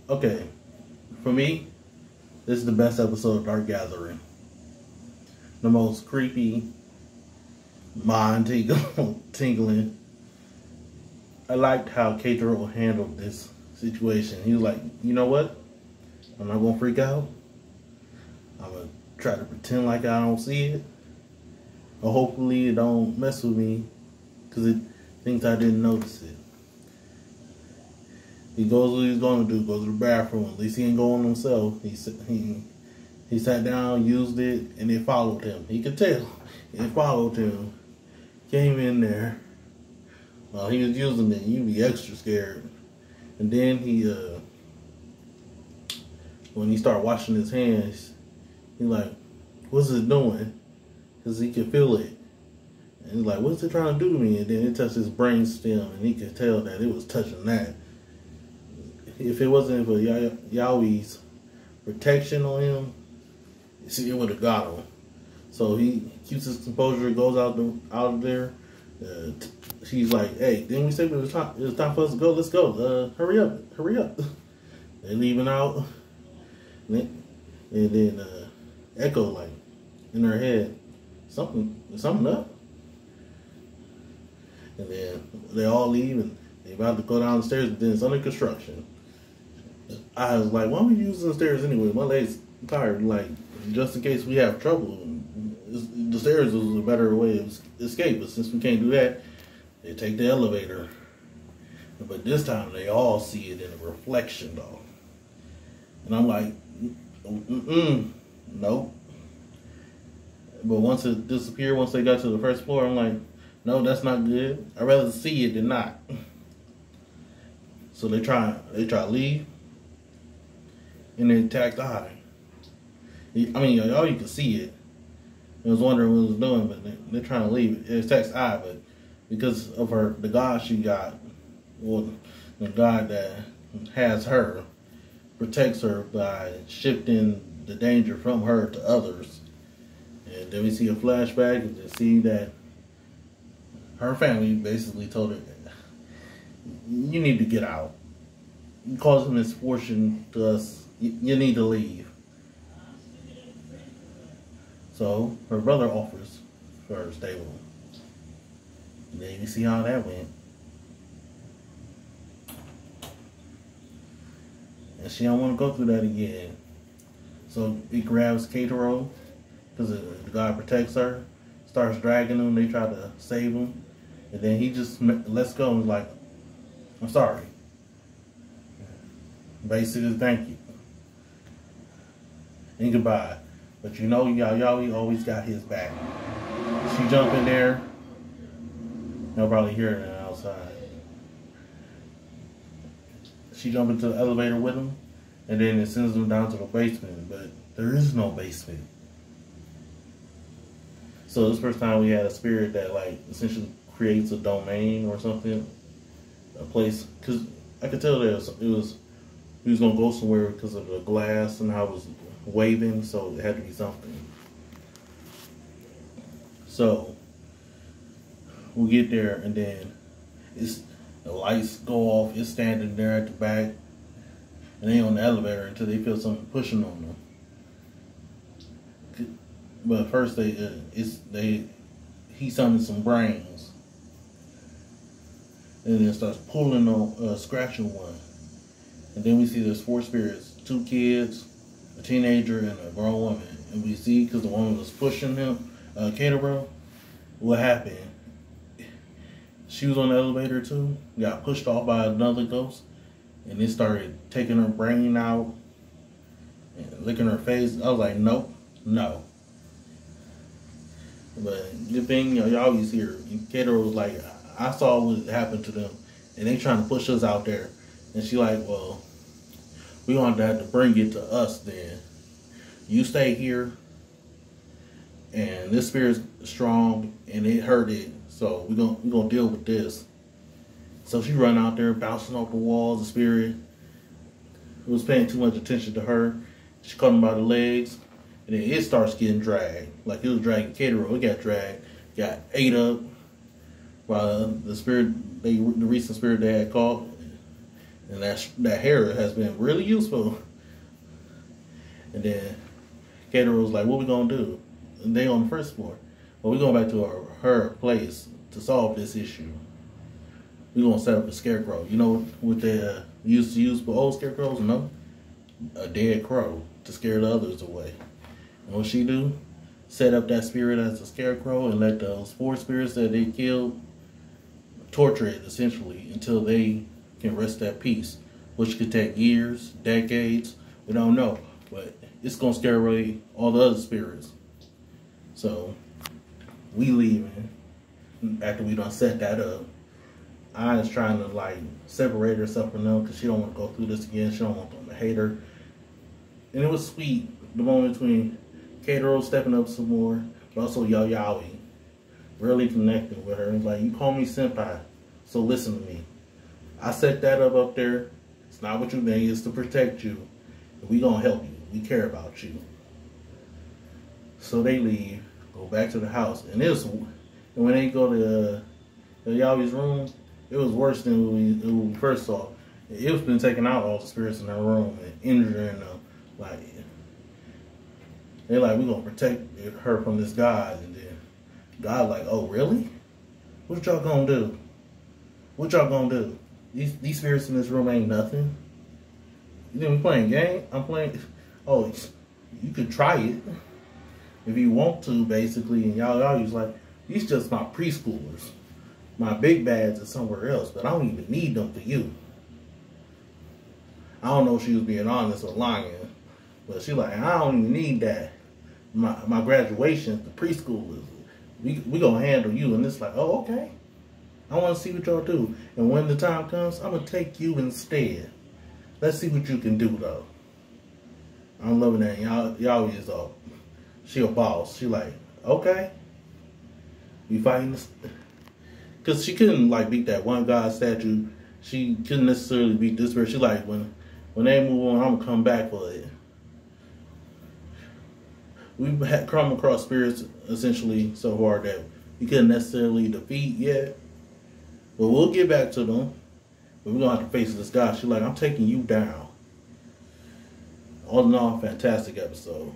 Okay, for me, this is the best episode of Dark Gathering. The most creepy, mind tingling. I liked how Keitaro handled this situation. He was like, you know what? I'm not gonna freak out. I'm gonna try to pretend like I don't see it. Or hopefully it don't mess with me because it thinks I didn't notice it. He goes what he's gonna do, goes to the bathroom. At least he ain't going himself. He sat down, used it, and it followed him. He could tell. It followed him. Came in there. While he was using it, you'd be extra scared. And then when he started washing his hands, he like, what's it doing? Because he could feel it. And he's like, what's it trying to do to me? And then it touched his brain stem, and he could tell that it was touching that. If it wasn't for Yaui's protection on him, see, it would have got him. So he keeps his composure, goes out of there. She's like, hey, didn't we say it was time for us to go? Let's go. Hurry up. They leaving out. And then Echo, like, in her head, something up. And then they all leave, and they about to go down the stairs, but then it's under construction. I was like, why are we using the stairs anyway? My legs tired. Like, just in case we have trouble, the stairs was a better way of escape. But since we can't do that, they take the elevator. But this time, they all see it in a reflection, though. And I'm like, nope. But once it disappeared, once they got to the first floor, I'm like, no, that's not good. I'd rather see it than not. So they try to leave, and they attacked Ai. I mean, y'all, you could see it. I was wondering what it was doing, but they're trying to leave. It attacks Ai, but because of the god she got, or the god that has her, protects her by shifting the danger from her to others. And then we see a flashback and see that her family basically told her, you need to get out. You caused misfortune to us. You need to leave. So her brother offers for her to stay with him. And then you see how that went. And she don't want to go through that again. So he grabs Keitaro because the god protects her. Starts dragging him. They try to save him. And then he just lets go and is like, I'm sorry. Basically, thank you. And goodbye. But you know, Yaoi always got his back. She jump in there. They'll probably hear it outside. She jump into the elevator with him. And then it sends them down to the basement. But there is no basement. So this first time we had a spirit that like essentially creates a domain or something. A place. Because I could tell that he was going to go somewhere because of the glass and how it was waving, so it had to be something. So we get there, and then the lights go off. It's standing there at the back, and they on the elevator until they feel something pushing on them. But first he summons some brains, and then starts pulling on, scratching one. And then we see there's 4 spirits, 2 kids, a teenager, and a grown woman. And we see, because the woman was pushing him, Keitaro, what happened? She was on the elevator too, got pushed off by another ghost, and it started taking her brain out and licking her face. I was like, nope, no. But good thing, y'all always hear. Keitaro was like, I saw what happened to them, and they trying to push us out there. And she like, well, we want to have to bring it to us then. You stay here, and this spirit's strong, and it hurt it, so we're gonna deal with this. So she run out there, bouncing off the walls. The spirit was paying too much attention to her. She caught him by the legs, and then it starts getting dragged. Like it was dragging Keitaro. It got dragged, got ate up by the spirit, the recent spirit they had caught. And that hair has been really useful. And then Cater was like, what we gonna do? And they on the first floor. Well, we going back to her place to solve this issue. We gonna set up a scarecrow. You know what they used to use for old scarecrows? No? A dead crow to scare the others away. And what she do? Set up that spirit as a scarecrow and let those 4 spirits that they killed torture it essentially until they can rest at peace, which could take years, decades. We don't know, but it's gonna scare away all the other spirits. So we leaving after we done set that up. Anna's trying to like separate herself from them because she don't want to go through this again. She don't want them to hate her. And it was sweet, the moment between Keitaro stepping up some more, but also Yaoi really connecting with her. And like, you call me senpai, so listen to me. I set that up there. It's not what you think, it's to protect you. We gonna help you. We care about you. So they leave, go back to the house, and when they go to Yaoi's room, it was worse than when we first saw. It was been taking out all the spirits in her room and injuring them. Like, they're like, we're gonna protect her from this God, and then God like, oh really? What y'all gonna do? What y'all gonna do? These spirits in this room ain't nothing. You think we playing game? I'm playing. Oh, you could try it if you want to, basically. And y'all was like, these just my preschoolers. My big bads are somewhere else, but I don't even need them for you. I don't know if she was being honest or lying, but she like, I don't even need that. My graduation, the preschoolers, we gonna handle you. And it's like, oh, okay. I want to see what y'all do. And when the time comes, I'm gonna take you instead. Let's see what you can do, though. I'm loving that. Y'all is she a boss. She like, okay. We fighting this. Because she couldn't, like, beat that one God statue. She couldn't necessarily beat this spirit. She like, when they move on, I'm going to come back for it. We've come across spirits, essentially, so hard that we couldn't necessarily defeat yet. But we'll get back to them. But we're going to have to face this guy. She's like, I'm taking you down. All in all, fantastic episode.